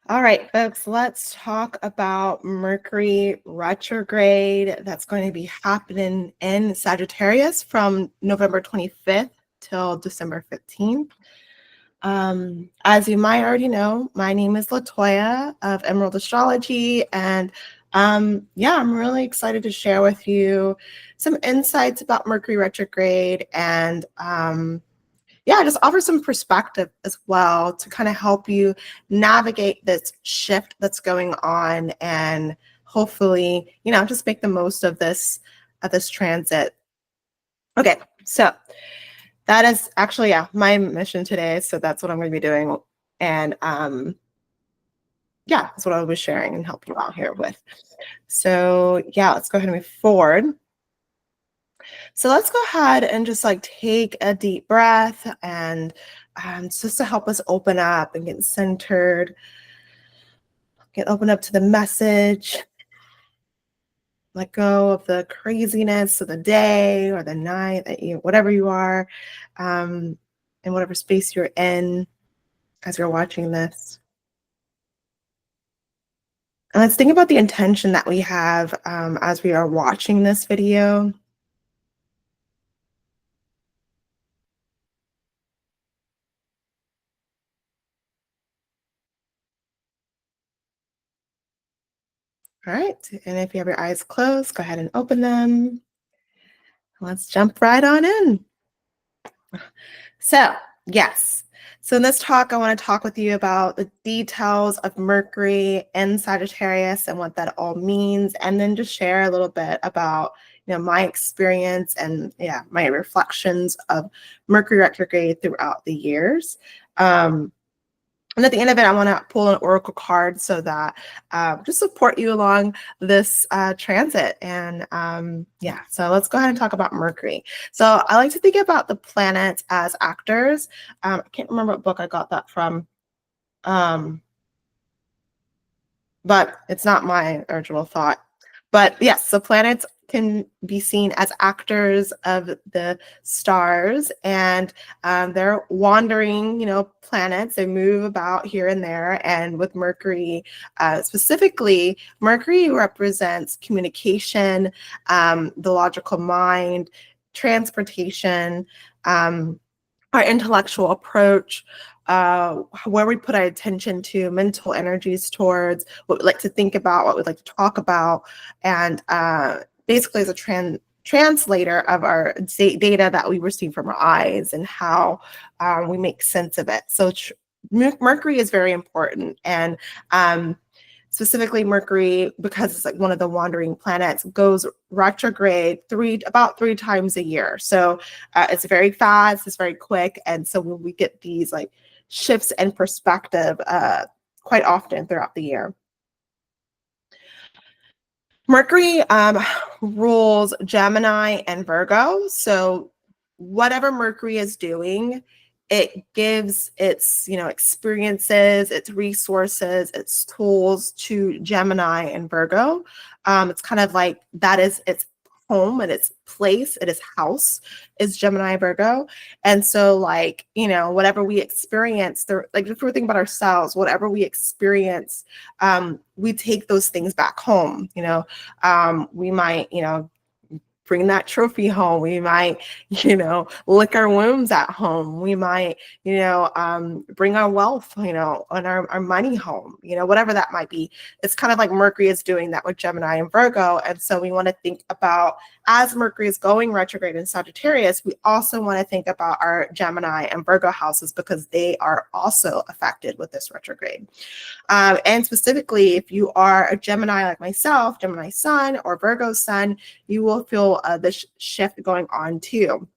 All right, folks, let's talk about Mercury retrograde that's going to be happening in Sagittarius from November 25th till December 15th. As you might already know, my name is Latoya of Emerald Astrology, and yeah, I'm really excited to share with you some insights about Mercury retrograde and yeah, just offer some perspective as well to kind of help you navigate this shift that's going on and hopefully, just make the most of this transit. Okay, so that is actually, yeah, my mission today. So that's what I'm going to be doing. And yeah, that's what I'll be sharing and help you out here with. So yeah, let's go ahead and move forward. So let's go ahead and just like take a deep breath and just to help us open up and get centered, get open up to the message, let go of the craziness of the day or the night that whatever you are, in whatever space you're in as you're watching this. And let's think about the intention that we have as we are watching this video. All right, and if you have your eyes closed, go ahead and open them. Let's jump right on in. So, yes. So in this talk, I want to talk with you about the details of Mercury in Sagittarius and what that all means, and then just share a little bit about, my experience and my reflections of Mercury retrograde throughout the years. And at the end of it, I want to pull an oracle card so that just support you along this transit. And yeah, so let's go ahead and talk about Mercury. So I like to think about the planets as actors. I can't remember what book I got that from, but it's not my original thought. But yes, the planets can be seen as actors of the stars, and they're wandering, planets. They move about here and there. And with Mercury, specifically, Mercury represents communication, the logical mind, transportation, our intellectual approach, where we put our attention to, mental energies towards, what we like to think about, what we like to talk about, and basically as a translator of our data that we receive from our eyes and how we make sense of it. So Mercury is very important, and specifically Mercury, because it's like one of the wandering planets, goes retrograde about three times a year. So it's very fast, it's very quick. And so when we get these like shifts in perspective quite often throughout the year. Mercury rules Gemini and Virgo. So whatever Mercury is doing, it gives its, experiences, its resources, its tools to Gemini and Virgo. It's kind of like that is its home and its place, its house is Gemini, Virgo. And so like, whatever we experience, like if we're thinking about ourselves, whatever we experience, we take those things back home. We might, bring that trophy home. We might, lick our wounds at home. We might, bring our wealth, and our money home, whatever that might be. It's kind of like Mercury is doing that with Gemini and Virgo. And so we want to think about, as Mercury is going retrograde in Sagittarius, we also want to think about our Gemini and Virgo houses because they are also affected with this retrograde. And specifically, if you are a Gemini like myself, Gemini sun or Virgo sun, you will feel this shift going on too.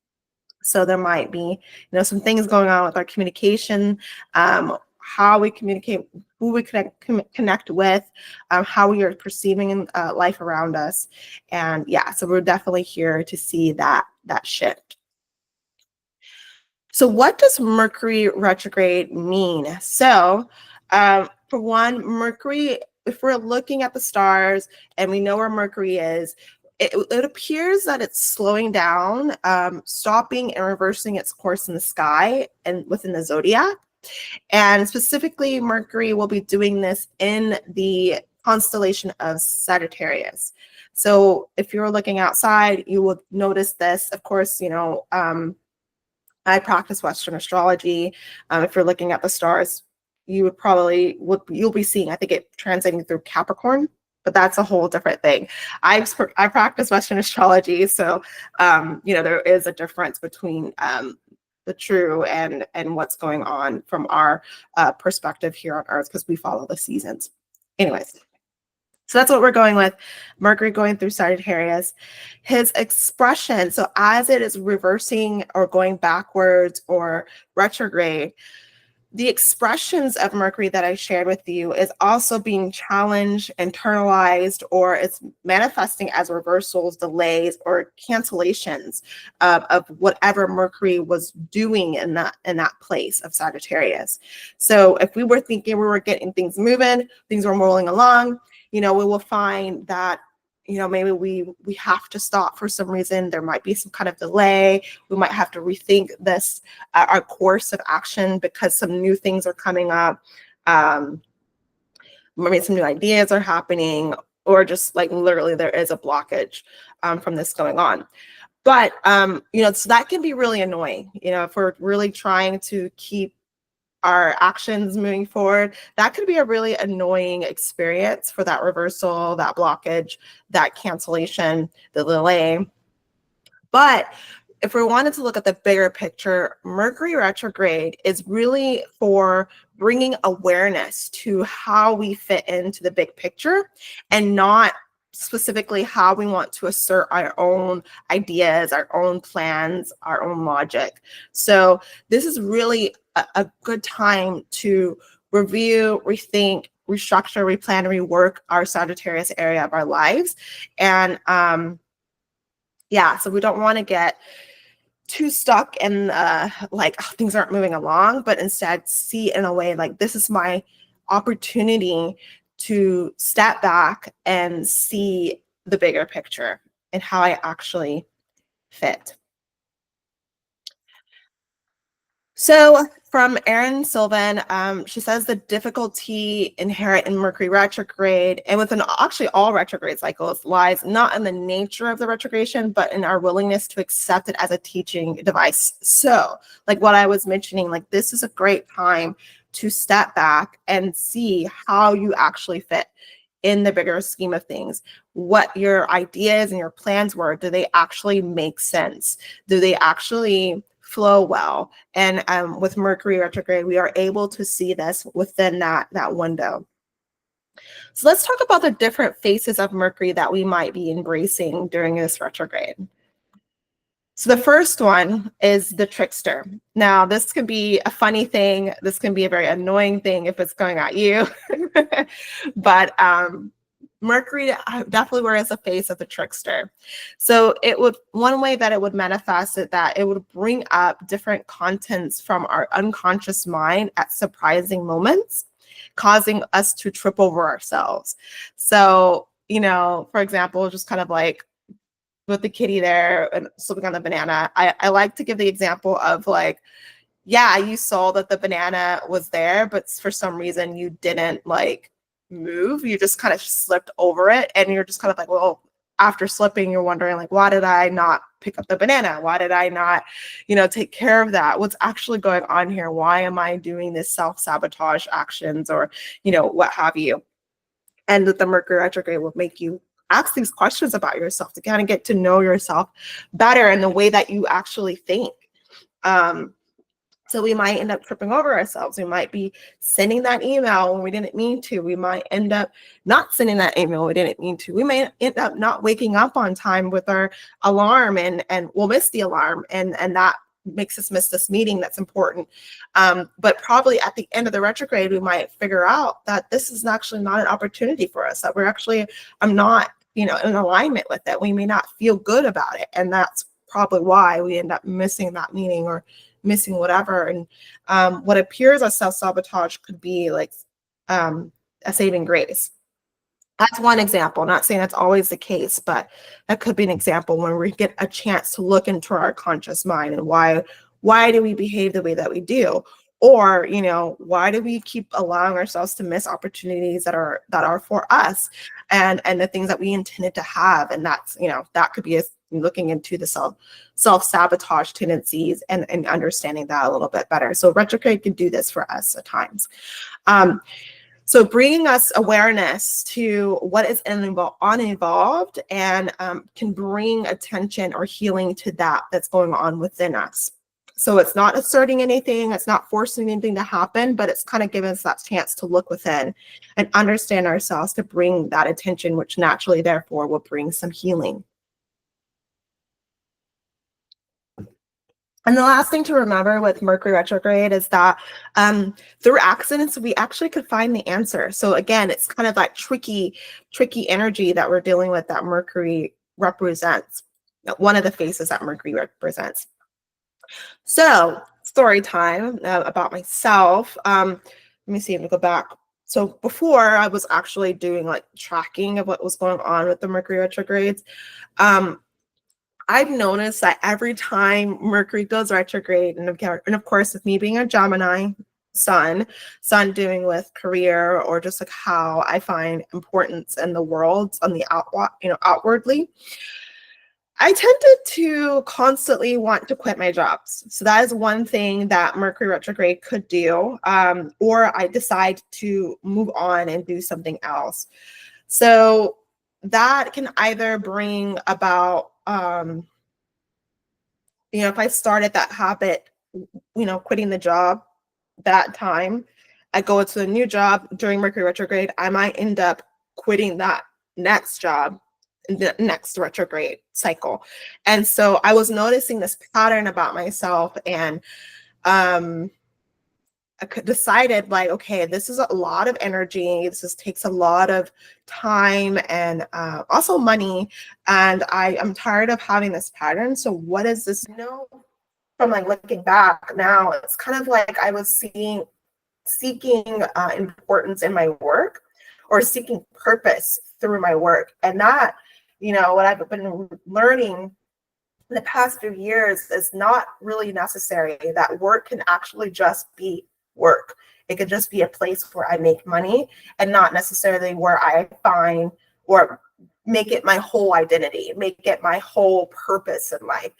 So there might be, some things going on with our communication, how we communicate, who we connect with, how we are perceiving life around us. And yeah, so we're definitely here to see that shift. So what does Mercury retrograde mean? So for one, Mercury, if we're looking at the stars and we know where Mercury is, it appears that it's slowing down, stopping and reversing its course in the sky and within the zodiac. And specifically, Mercury will be doing this in the constellation of Sagittarius. So if you're looking outside, you will notice this. Of course, I practice Western astrology. If you're looking at the stars, you'll be seeing, I think, it translating through Capricorn, but that's a whole different thing. I practice Western astrology, so there is a difference between the true and what's going on from our perspective here on Earth, because we follow the seasons. Anyways, so that's what we're going with. Mercury going through Sagittarius. His expression, so as it is reversing or going backwards or retrograde, the expressions of Mercury that I shared with you is also being challenged, internalized, or it's manifesting as reversals, delays, or cancellations of whatever Mercury was doing in that place of Sagittarius. So if we were thinking we were getting things moving, things were rolling along, we will find that maybe we have to stop for some reason. There might be some kind of delay. We might have to rethink this, our course of action, because some new things are coming up. Maybe some new ideas are happening, or just like literally there is a blockage from this going on. But, so that can be really annoying, if we're really trying to keep our actions moving forward. That could be a really annoying experience for that reversal, that blockage, that cancellation, the delay. But if we wanted to look at the bigger picture, Mercury retrograde is really for bringing awareness to how we fit into the big picture, and not specifically how we want to assert our own ideas, our own plans, our own logic. So this is really a good time to review, rethink, restructure, replan, rework our Sagittarius area of our lives. And so we don't want to get too stuck in things aren't moving along, but instead see in a way like, this is my opportunity to step back and see the bigger picture and how I actually fit. So from Erin Sylvan, she says the difficulty inherent in Mercury retrograde, and within actually all retrograde cycles, lies not in the nature of the retrogradation, but in our willingness to accept it as a teaching device. So like what I was mentioning, like this is a great time to step back and see how you actually fit in the bigger scheme of things. What your ideas and your plans were, do they actually make sense? Do they actually flow well? And with Mercury retrograde, we are able to see this within that window. So let's talk about the different phases of Mercury that we might be embracing during this retrograde. So the first one is the trickster. Now, this can be a funny thing. This can be a very annoying thing if it's going at you. But Mercury definitely wears the face of the trickster. So one way that it would manifest it, that it would bring up different contents from our unconscious mind at surprising moments, causing us to trip over ourselves. So, for example, just kind of like with the kitty there and slipping on the banana, I like to give the example of like, yeah, you saw that the banana was there, but for some reason you didn't like move. You just kind of slipped over it, and you're just kind of like, well, after slipping, you're wondering like, why did I not pick up the banana? Why did I not, take care of that? What's actually going on here? Why am I doing this self-sabotage actions, or, what have you? And that the Mercury retrograde will make you ask these questions about yourself to kind of get to know yourself better and the way that you actually think. So we might end up tripping over ourselves. We might be sending that email when we didn't mean to. We might end up not sending that email when we didn't mean to. We may end up not waking up on time with our alarm, and we'll miss the alarm, and that makes us miss this meeting that's important. But probably at the end of the retrograde, we might figure out that this is actually not an opportunity for us, that we're actually, I'm not, in alignment with it. We may not feel good about it. And that's probably why we end up missing that meeting or missing whatever. And what appears as self-sabotage could be like a saving grace. That's one example. I'm not saying that's always the case, but that could be an example when we get a chance to look into our conscious mind and why do we behave the way that we do? Or, why do we keep allowing ourselves to miss opportunities that are for us, and the things that we intended to have? And that's, that could be looking into the self-sabotage tendencies, and understanding that a little bit better. So retrograde can do this for us at times. So bringing us awareness to what is unevolved, and can bring attention or healing to that's going on within us. So it's not asserting anything, it's not forcing anything to happen, but it's kind of giving us that chance to look within and understand ourselves, to bring that attention, which naturally, therefore, will bring some healing. And the last thing to remember with Mercury retrograde is that through accidents, we actually could find the answer. So again, it's kind of like tricky energy that we're dealing with, that Mercury represents, one of the faces that Mercury represents. So story time about myself. Let me see, let me go back. So before, I was actually doing like tracking of what was going on with the Mercury retrogrades. I've noticed that every time Mercury goes retrograde, and of course, with me being a Gemini sun doing with career, or just like how I find importance in the world on the outwardly, I tended to constantly want to quit my jobs. So that is one thing that Mercury retrograde could do, or I decide to move on and do something else. So that can either bring about, if I started that habit, quitting the job that time, I go into a new job during Mercury retrograde, I might end up quitting that next job in the next retrograde cycle. And so I was noticing this pattern about myself, and I decided, like, okay, this is a lot of energy. This takes a lot of time, and also money. And I am tired of having this pattern. So what is this? From like looking back now, it's kind of like I was seeking importance in my work, or seeking purpose through my work. And that, what I've been learning in the past few years is not really necessary. That work can actually just be work. It could just be a place where I make money, and not necessarily where I find or make it my whole identity, make it my whole purpose in life.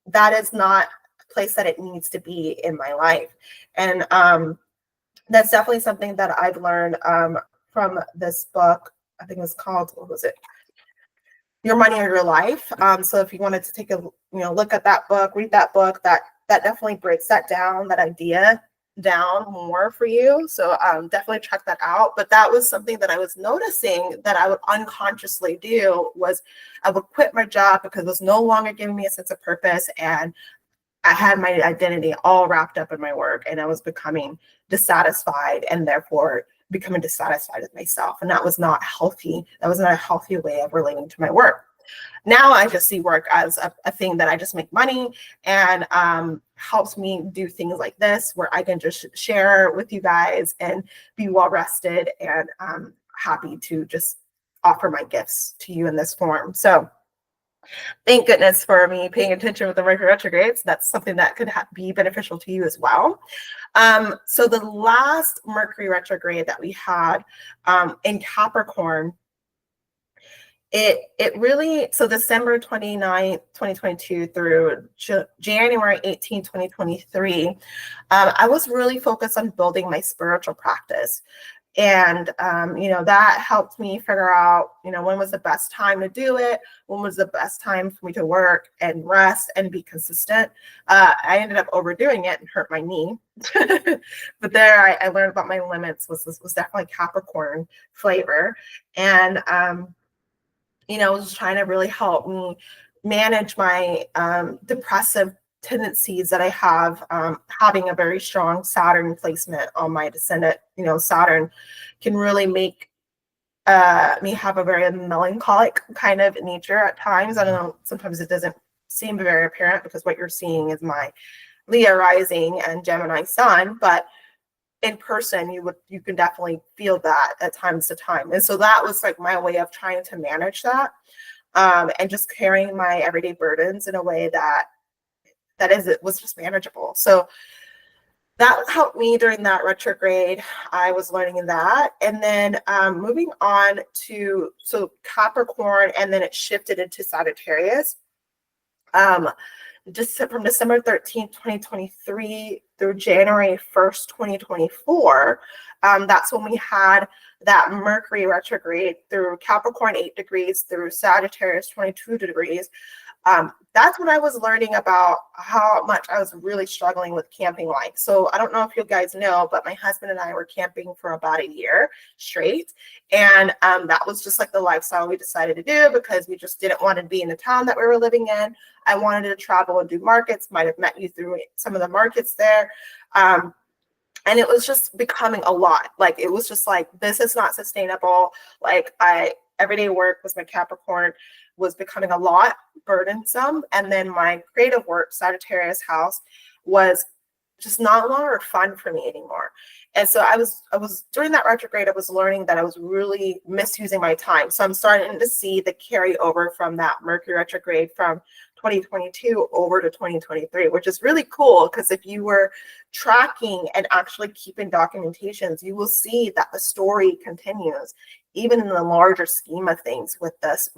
That is not a place that it needs to be in my life. And that's definitely something that I've learned from this book. I think it was called, what was it? Your Money or Your Life. So if you wanted to take a look at that book, read that book, that definitely breaks that idea down more for you. So definitely check that out. But that was something that I was noticing that I would unconsciously do, was I would quit my job because it was no longer giving me a sense of purpose, and I had my identity all wrapped up in my work, and I was becoming dissatisfied, and therefore becoming dissatisfied with myself. And that was not healthy. That was not a healthy way of relating to my work. Now I just see work as a thing that I just make money, and helps me do things like this, where I can just share with you guys and be well rested, and happy to just offer my gifts to you in this form. So thank goodness for me paying attention with the Mercury retrogrades. That's something that could be beneficial to you as well. So the last Mercury retrograde that we had in Capricorn, it really, so December 29th, 2022 through January 18th, 2023, I was really focused on building my spiritual practice. And, that helped me figure out, when was the best time to do it? When was the best time for me to work and rest and be consistent? I ended up overdoing it and hurt my knee. But there I learned about my limits. Was definitely Capricorn flavor. And, it was trying to really help me manage my depressive tendencies that I have, having a very strong Saturn placement on my descendant. Saturn can really make me have a very melancholic kind of nature at times. I don't know, sometimes it doesn't seem very apparent, because what you're seeing is my Leo rising and Gemini sun, but in person you can definitely feel that at times to time. And so that was like my way of trying to manage that, and just carrying my everyday burdens in a way that it was just manageable. So that helped me during that retrograde. I was learning that. And then moving on to, so Capricorn, and then it shifted into Sagittarius. Just from December 13th, 2023 through January 1st, 2024, that's when we had that Mercury retrograde through Capricorn 8 degrees, through Sagittarius 22 degrees. That's when I was learning about how much I was really struggling with camping life. So I don't know if you guys know, but my husband and I were camping for about a year straight. And that was just like the lifestyle we decided to do because we just didn't want to be in the town that we were living in. I wanted to travel and do markets, might have met you through some of the markets there. And it was just becoming a lot. Like, it was just like, this is not sustainable. Like, everyday work was my Capricorn was becoming a lot burdensome. And then my creative work, Sagittarius house, was just no longer fun for me anymore. And so I was during that retrograde, I was learning that I was really misusing my time. So I'm starting to see the carryover from that Mercury retrograde from 2022 over to 2023, which is really cool because if you were tracking and actually keeping documentations, you will see that the story continues, even in the larger scheme of things with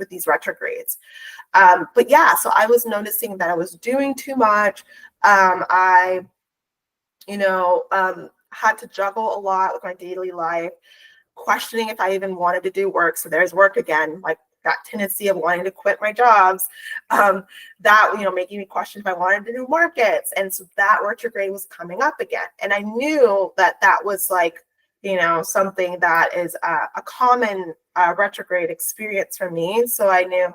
these retrogrades. But yeah, so I was noticing that I was doing too much. I had to juggle a lot with my daily life, questioning if I even wanted to do work. So there's work again, like that tendency of wanting to quit my jobs, that, making me question if I wanted to do markets. And so that retrograde was coming up again. And I knew that was like, something that is a common retrograde experience for me. So I knew,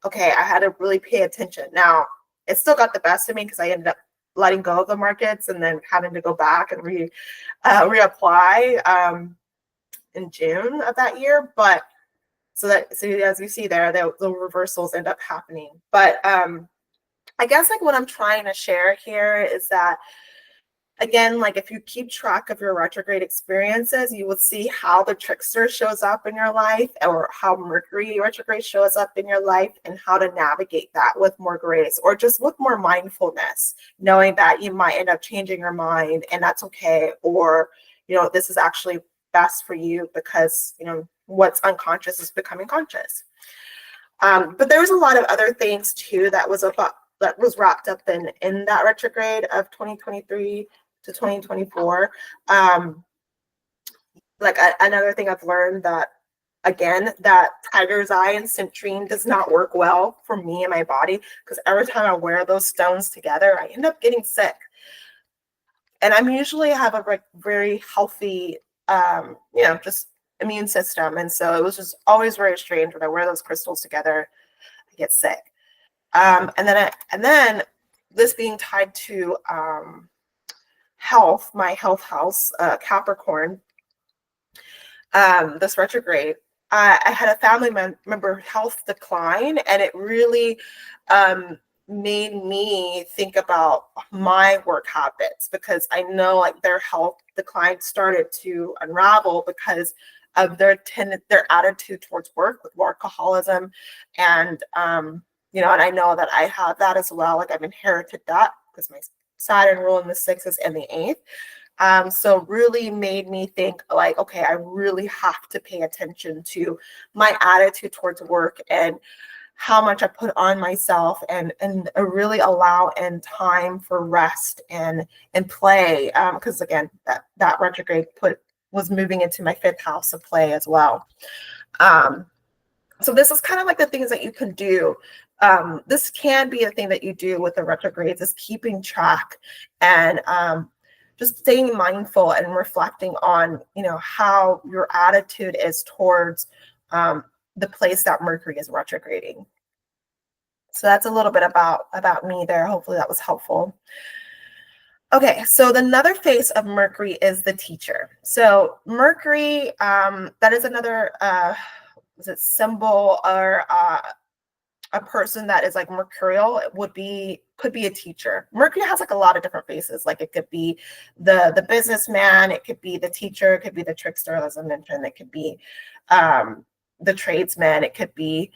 okay, I had to really pay attention. Now, it still got the best of me because I ended up letting go of the markets and then having to go back and reapply in June of that year. But so as you see there, the reversals end up happening. But I guess like what I'm trying to share here is that, again, like if you keep track of your retrograde experiences, you will see how the trickster shows up in your life, or how Mercury retrograde shows up in your life, and how to navigate that with more grace, or just with more mindfulness, knowing that you might end up changing your mind and that's okay. Or, this is actually best for you because, what's unconscious is becoming conscious. But there was a lot of other things too that was wrapped up in that retrograde of 2023 to 2024. Another thing I've learned that, again, that tiger's eye and citrine does not work well for me and my body, because every time I wear those stones together, I end up getting sick. And I'm usually have a very healthy, just immune system. And so it was just always very strange when I wear those crystals together, I get sick. And then this being tied to health, my health house, Capricorn, this retrograde, I had a family member health decline, and it really made me think about my work habits, because I know like their health decline started to unravel because of their attitude towards work with workaholism. And and I know that I have that as well. Like, I've inherited that because my Saturn ruled in the 6th and the 8th. So really made me think like, okay, I really have to pay attention to my attitude towards work and how much I put on myself, and really allow in time for rest and play. Because again, that retrograde was moving into my 5th house of play as well. So this is kind of like the things that you can do. This can be a thing that you do with the retrogrades, is keeping track and just staying mindful and reflecting on, how your attitude is towards the place that Mercury is retrograding. So that's a little bit about me there. Hopefully that was helpful. Okay, so another face of Mercury is the teacher. So Mercury, that is another symbol, or a person that is like mercurial. Could be a teacher. Mercury has like a lot of different faces. Like, it could be the businessman, it could be the teacher, it could be the trickster, as I mentioned, it could be the tradesman, it could be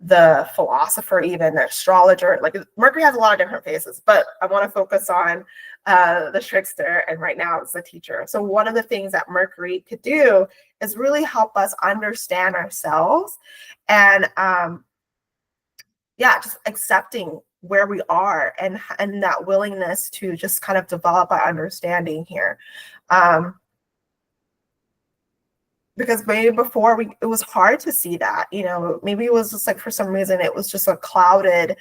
the philosopher, even the astrologer. Like, Mercury has a lot of different faces, but I want to focus on the trickster, and right now it's the teacher. So one of the things that Mercury could do is really help us understand ourselves, and just accepting where we are, and that willingness to just kind of develop our understanding here. Because maybe before it was hard to see that, maybe it was just like, for some reason, it was just a clouded,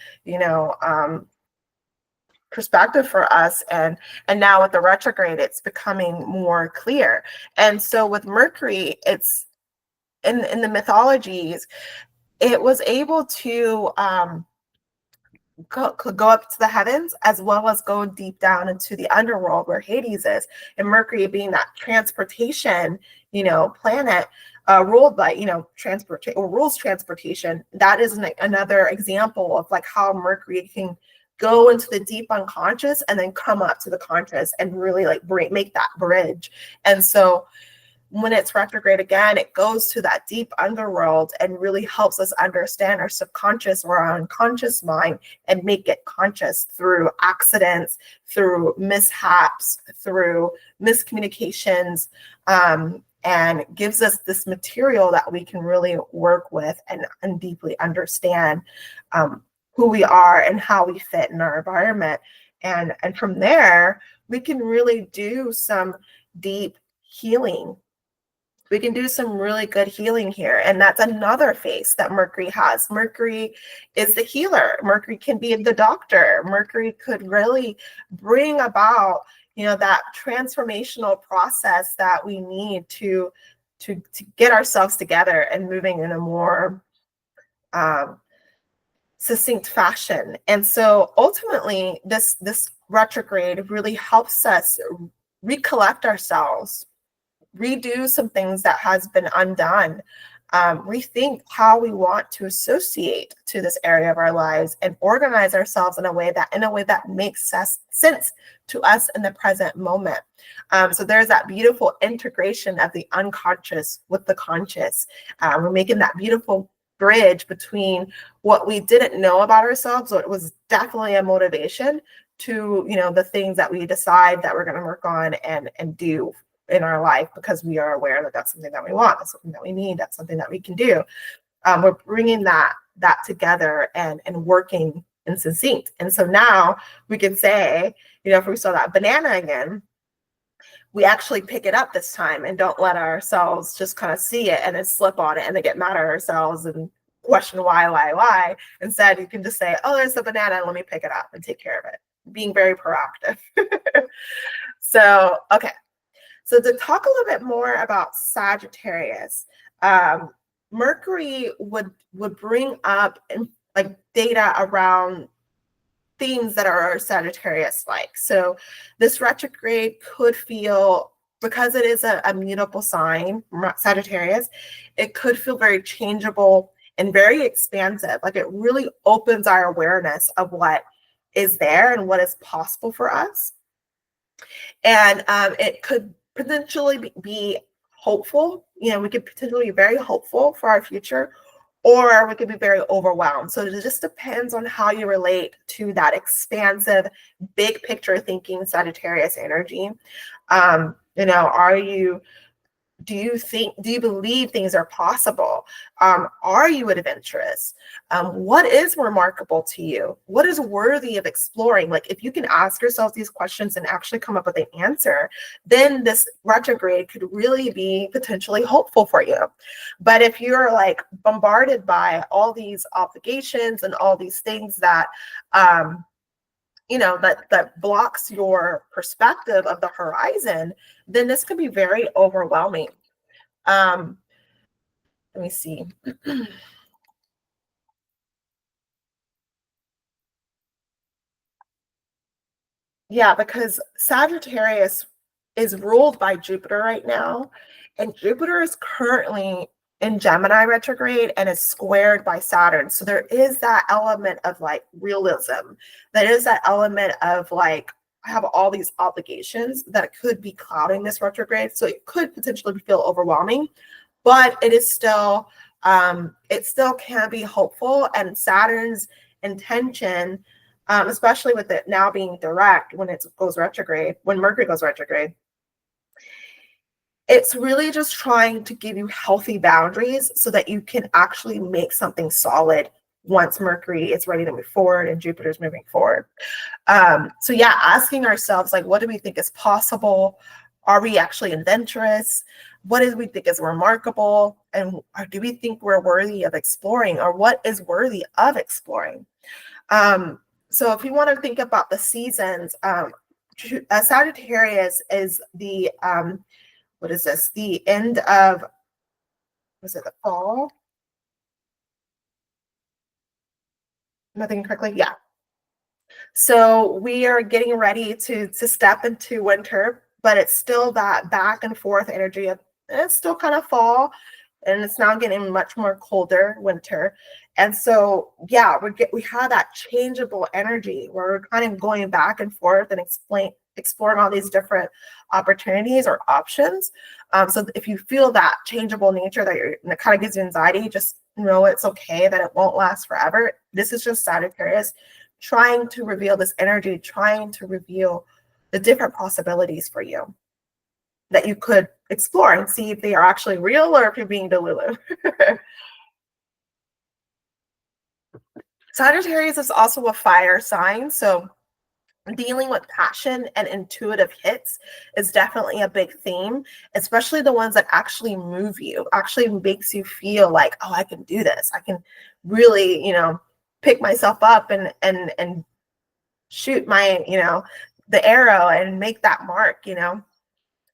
perspective for us. And now with the retrograde, it's becoming more clear. And so with Mercury, it's in the mythologies, it was able to go up to the heavens, as well as go deep down into the underworld where Hades is. And Mercury, being that transportation, planet, ruled by, rules transportation. That is another example of like how Mercury can go into the deep unconscious and then come up to the conscious and really like make that bridge. And so when it's retrograde again, it goes to that deep underworld and really helps us understand our subconscious or our unconscious mind and make it conscious through accidents, through mishaps, through miscommunications, and gives us this material that we can really work with and deeply understand who we are and how we fit in our environment. And from there, we can really do some deep healing. We can do some really good healing here. And that's another face that Mercury has. Mercury is the healer. Mercury can be the doctor. Mercury could really bring about, that transformational process that we need to get ourselves together and moving in a more succinct fashion. And so ultimately, this retrograde really helps us recollect ourselves, redo some things that has been undone, rethink how we want to associate to this area of our lives, and organize ourselves in a way that makes sense to us in the present moment. So there's that beautiful integration of the unconscious with the conscious. We're making that beautiful bridge between what we didn't know about ourselves, so it was definitely a motivation, to the things that we decide that we're going to work on and do in our life, because we are aware that that's something that we want, that's something that we need, that's something that we can do. We're bringing that together and working in succinct. And so now we can say, if we saw that banana again, we actually pick it up this time and don't let ourselves just kind of see it and then slip on it and then get mad at ourselves and question why. Instead, you can just say, oh, there's the banana, let me pick it up and take care of it. Being very proactive. So, okay. So to talk a little bit more about Sagittarius, Mercury would bring up like data around themes that are Sagittarius-like. So this retrograde could feel, because it is a mutable sign, Sagittarius, it could feel very changeable and very expansive. Like it really opens our awareness of what is there and what is possible for us. And it could potentially be hopeful. We could potentially be very hopeful for our future, or we could be very overwhelmed. So it just depends on how you relate to that expansive, big picture thinking Sagittarius energy. Do you believe things are possible? Are you adventurous? What is remarkable to you? What is worthy of exploring? Like, if you can ask yourself these questions and actually come up with an answer, then this retrograde could really be potentially hopeful for you. But if you're like bombarded by all these obligations and all these things that that blocks your perspective of the horizon, then this could be very overwhelming. Let me see. Yeah, because Sagittarius is ruled by Jupiter right now, and Jupiter is currently in Gemini retrograde and is squared by Saturn. So there is that element of like realism. There is that element of like, I have all these obligations that could be clouding this retrograde. So it could potentially feel overwhelming, but it is still, it still can be hopeful. And Saturn's intention especially with it now being direct when it goes retrograde, when Mercury goes retrograde. It's really just trying to give you healthy boundaries so that you can actually make something solid once Mercury is ready to move forward and Jupiter's moving forward. So yeah, asking ourselves, like, what do we think is possible? Are we actually adventurous? What do we think is remarkable? And or do we think we're worthy of exploring, or what is worthy of exploring? So if you want to think about the seasons, Sagittarius is the what is this? The end of, was it the fall? Nothing correctly? Yeah. So we are getting ready to step into winter, but it's still that back and forth energy of it's still kind of fall, and it's now getting much more colder winter. And so yeah, we have that changeable energy where we're kind of going back and forth and exploring all these different opportunities or options. So if you feel that changeable nature that kind of gives you anxiety, just know it's okay, that it won't last forever. This is just Sagittarius trying to reveal this energy, trying to reveal the different possibilities for you that you could explore and see if they are actually real or if you're being delulu. Sagittarius is also a fire sign, so dealing with passion and intuitive hits is definitely a big theme, especially the ones that actually move you, actually makes you feel like, oh, I can do this. I can really, pick myself up and shoot my, the arrow and make that mark.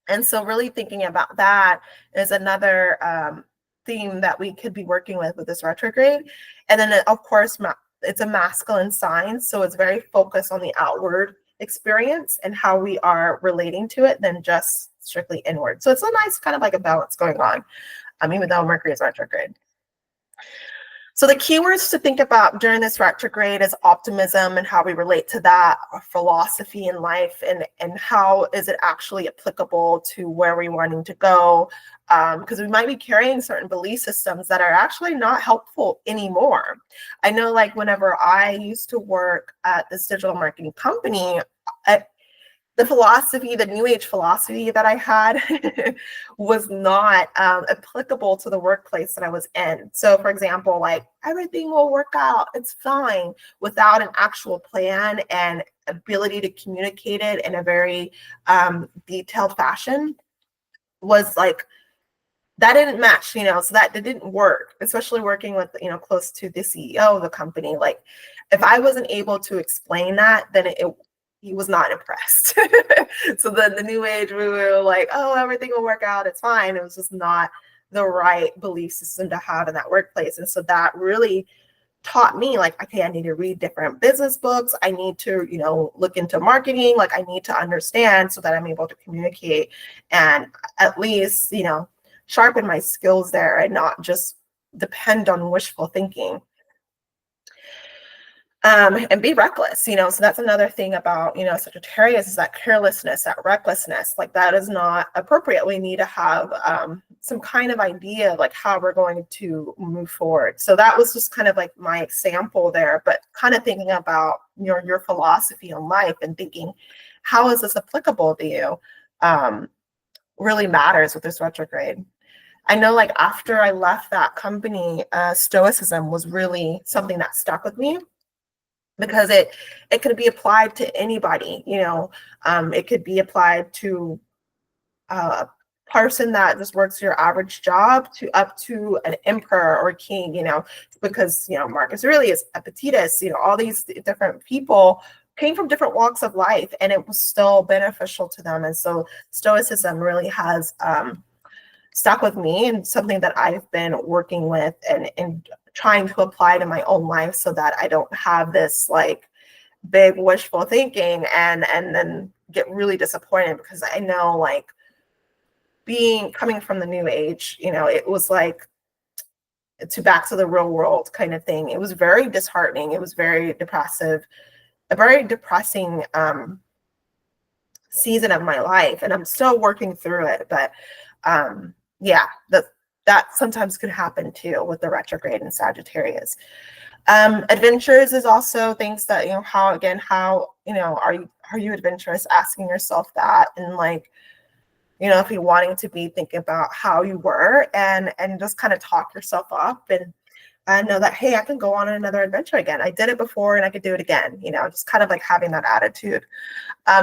And so really thinking about that is another theme that we could be working with this retrograde. And then, of course, it's a masculine sign, so it's very focused on the outward experience and how we are relating to it than just strictly inward. So it's a nice kind of like a balance going on, even though Mercury is retrograde. So the keywords to think about during this retrograde is optimism and how we relate to that, our philosophy in life, and how is it actually applicable to where we're wanting to go, because we might be carrying certain belief systems that are actually not helpful anymore. I know, like, whenever I used to work at this digital marketing company, the philosophy, the new age philosophy that I had was not applicable to the workplace that I was in. So for example, like, everything will work out, it's fine, without an actual plan and ability to communicate it in a very detailed fashion, was like, that didn't match, so that didn't work, especially working with, close to the CEO of the company. Like, if I wasn't able to explain that, then he was not impressed. So then the new age, we were like, oh, everything will work out, it's fine. It was just not the right belief system to have in that workplace. And so that really taught me, like, okay, I need to read different business books. I need to, look into marketing. Like, I need to understand so that I'm able to communicate and at least, sharpen my skills there and not just depend on wishful thinking. And be reckless, so that's another thing about, Sagittarius, is that carelessness, that recklessness, like, that is not appropriate. We need to have some kind of idea of, like, how we're going to move forward. So that was just kind of like my example there, but kind of thinking about your philosophy in life and thinking, how is this applicable to you, really matters with this retrograde. I know, like, after I left that company, stoicism was really something that stuck with me, because it could be applied to anybody. It could be applied to a person that just works your average job to up to an emperor or king, because Marcus Aurelius, Epictetus, all these different people came from different walks of life, and it was still beneficial to them. And so stoicism really has stuck with me, and something that I've been working with and trying to apply to my own life, so that I don't have this, like, big wishful thinking and then get really disappointed, because I know, like, coming from the new age, it was like back to the real world kind of thing. It was very disheartening. It was very depressive, a very depressing season of my life, and I'm still working through it. But yeah, that sometimes could happen too with the retrograde in Sagittarius. Adventures is also things that, how are you adventurous? Asking yourself that, and like, if you're wanting to be thinking about how you were, and just kind of talk yourself up, and know that, hey, I can go on another adventure again. I did it before and I could do it again, just kind of like having that attitude.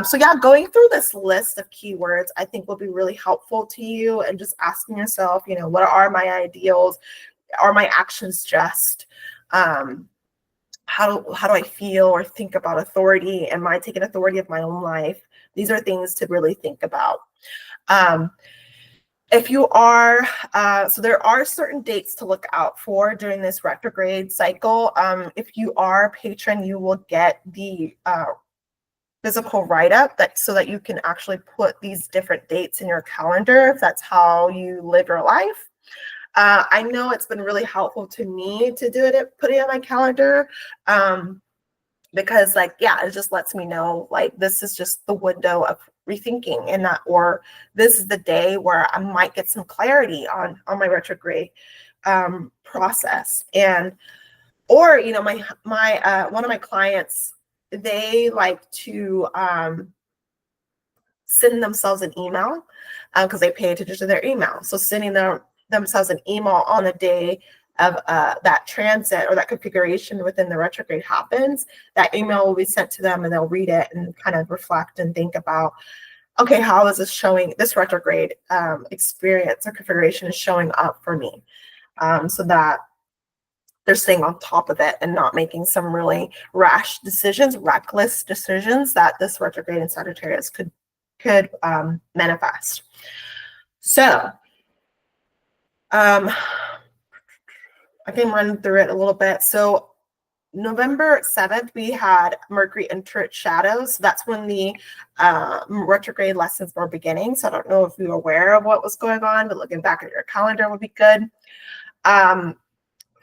So yeah, going through this list of keywords, I think will be really helpful to you, and just asking yourself, what are my ideals? Are my actions just? How do I feel or think about authority? Am I taking authority of my own life? These are things to really think about. If you are, so there are certain dates to look out for during this retrograde cycle. If you are a patron, you will get the physical write-up so that you can actually put these different dates in your calendar if that's how you live your life. I know it's been really helpful to me to do it, put it on my calendar, because like, yeah, it just lets me know like this is just the window of rethinking, and not, or this is the day where I might get some clarity on my retrograde process. And or my one of my clients, they like to send themselves an email because they pay attention to their email. So sending themselves an email on the day of that transit or that configuration within the retrograde happens, that email will be sent to them, and they'll read it and kind of reflect and think about, okay, how is this showing, this retrograde experience or configuration is showing up for me, so that they're staying on top of it and not making some really rash decisions, reckless decisions that this retrograde in Sagittarius could manifest. So I can run through it a little bit. So November 7th, we had Mercury enter its shadows. That's when the retrograde lessons were beginning. So I don't know if you were aware of what was going on, but looking back at your calendar would be good.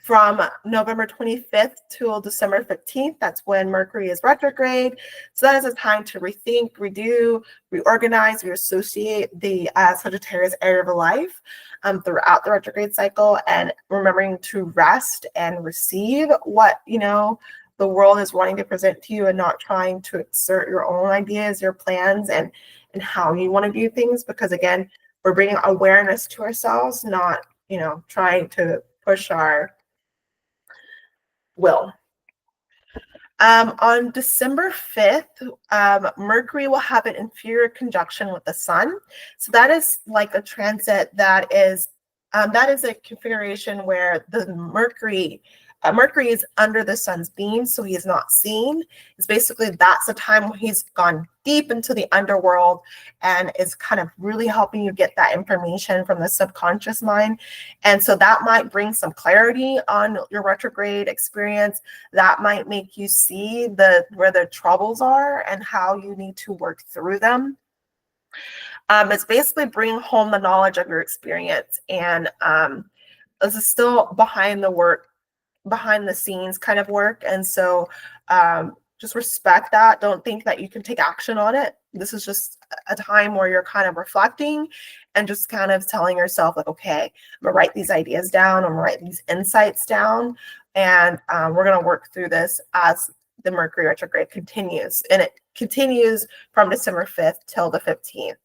From November 25th till December 15th, that's when Mercury is retrograde. So that is a time to rethink, redo, reorganize, reassociate the Sagittarius area of life throughout the retrograde cycle, and remembering to rest and receive what, the world is wanting to present to you, and not trying to exert your own ideas, your plans, and how you want to do things. Because again, we're bringing awareness to ourselves, not, trying to push our will. On December 5th, Mercury will have an inferior conjunction with the sun. So that is like a transit that is a configuration where the Mercury is under the sun's beam, so he is not seen. It's basically, that's the time when he's gone deep into the underworld and is kind of really helping you get that information from the subconscious mind. And so that might bring some clarity on your retrograde experience. That might make you see where the troubles are and how you need to work through them. It's basically bringing home the knowledge of your experience, and this is still behind the scenes kind of work. And so just respect that. Don't think that you can take action on it. This is just a time where you're kind of reflecting and just kind of telling yourself like, okay, I'm gonna write these ideas down, I'm gonna write these insights down, and we're gonna work through this as the Mercury retrograde continues. And it continues from December 5th till the 15th.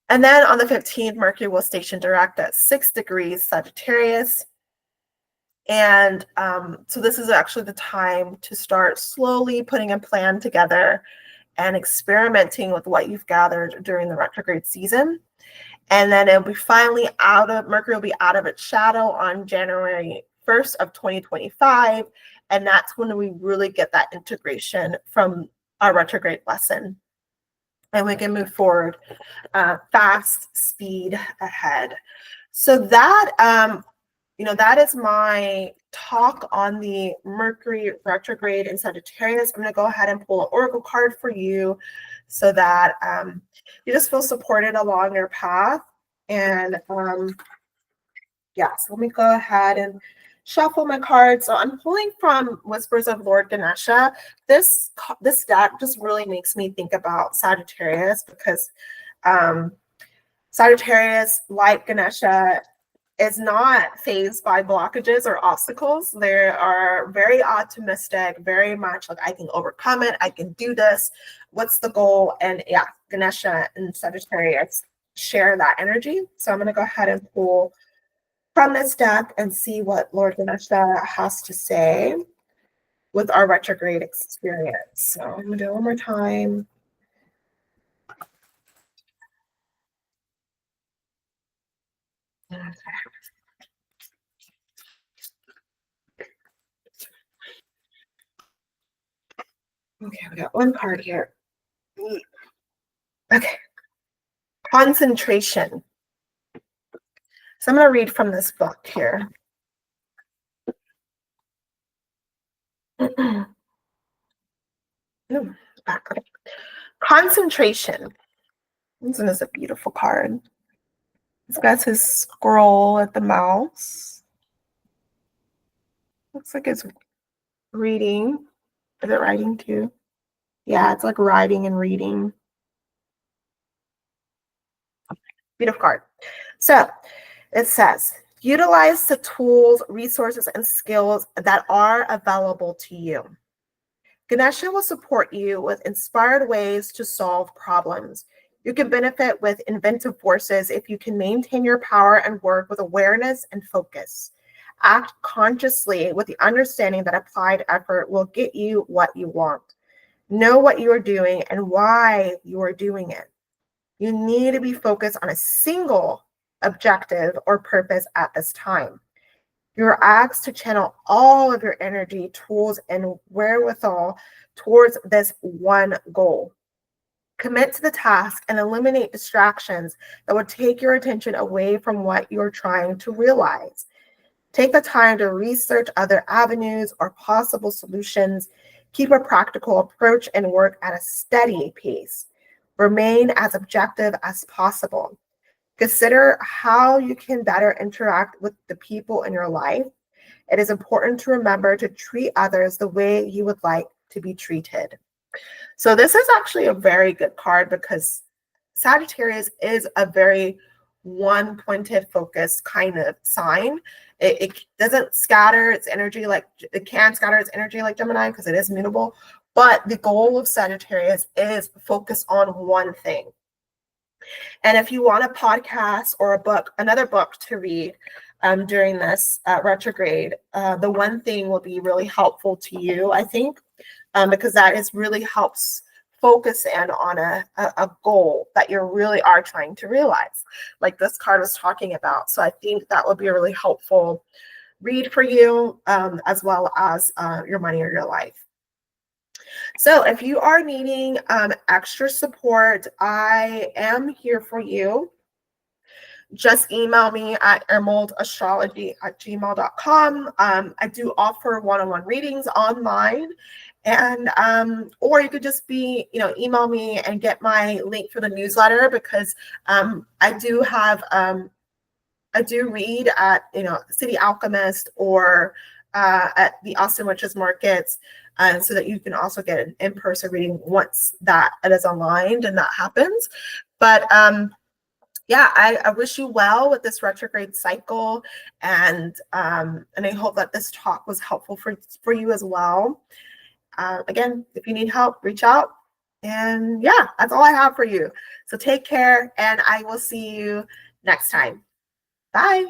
And then on the 15th, Mercury will station direct at 6 degrees Sagittarius. And so this is actually the time to start slowly putting a plan together and experimenting with what you've gathered during the retrograde season. And then it'll be finally Mercury will be out of its shadow on January 1st of 2025. And that's when we really get that integration from our retrograde lesson. And we can move forward fast, speed ahead. So that that is my talk on the Mercury retrograde in Sagittarius. I'm going to go ahead and pull an oracle card for you so that you just feel supported along your path. And so let me go ahead and shuffle my cards. So I'm pulling from Whispers of Lord Ganesha. This deck just really makes me think about Sagittarius, because Sagittarius, like Ganesha, is not fazed by blockages or obstacles. They are very optimistic, very much like, I can overcome it, I can do this. What's the goal? And yeah, Ganesha and Sagittarius share that energy. So I'm going to go ahead and pull from this deck and see what Lord Ganesha has to say with our retrograde experience. So I'm going to do it one more time. Okay, we got one card here. Okay. Concentration. So I'm going to read from this book here. Back. Concentration. This one is a beautiful card. It's got his scroll at the mouse. Looks like it's reading. Is it writing too? Yeah, it's like writing and reading. Beautiful card. So it says, utilize the tools, resources, and skills that are available to you. Ganesha will support you with inspired ways to solve problems. You can benefit with inventive forces if you can maintain your power and work with awareness and focus. Act consciously with the understanding that applied effort will get you what you want. Know what you are doing and why you are doing it. You need to be focused on a single objective or purpose at this time. You are asked to channel all of your energy, tools, and wherewithal towards this one goal. Commit to the task and eliminate distractions that would take your attention away from what you're trying to realize. Take the time to research other avenues or possible solutions. Keep a practical approach and work at a steady pace. Remain as objective as possible. Consider how you can better interact with the people in your life. It is important to remember to treat others the way you would like to be treated. So this is actually a very good card because Sagittarius is a very one-pointed focus kind of sign. It doesn't scatter its energy like it can scatter its energy like Gemini because it is mutable. But the goal of Sagittarius is focus on one thing. And if you want a podcast or a book, another book to read during this retrograde, the one thing will be really helpful to you, I think, because that is really helps focus in on a goal that you really are trying to realize, like this card was talking about. So I think that would be a really helpful read for you, as well as your money or your life. So if you are needing extra support, I am here for you. Just email me at emeraldastrology@gmail.com. I do offer one-on-one readings online, and or you could just be, email me and get my link for the newsletter because I do have I do read at City Alchemist or at the Austin Witches Markets, so that you can also get an in-person reading once that it is online and that happens. But yeah, I wish you well with this retrograde cycle, and I hope that this talk was helpful for you as well. Again, if you need help, reach out. And yeah, that's all I have for you. So take care, and I will see you next time. Bye.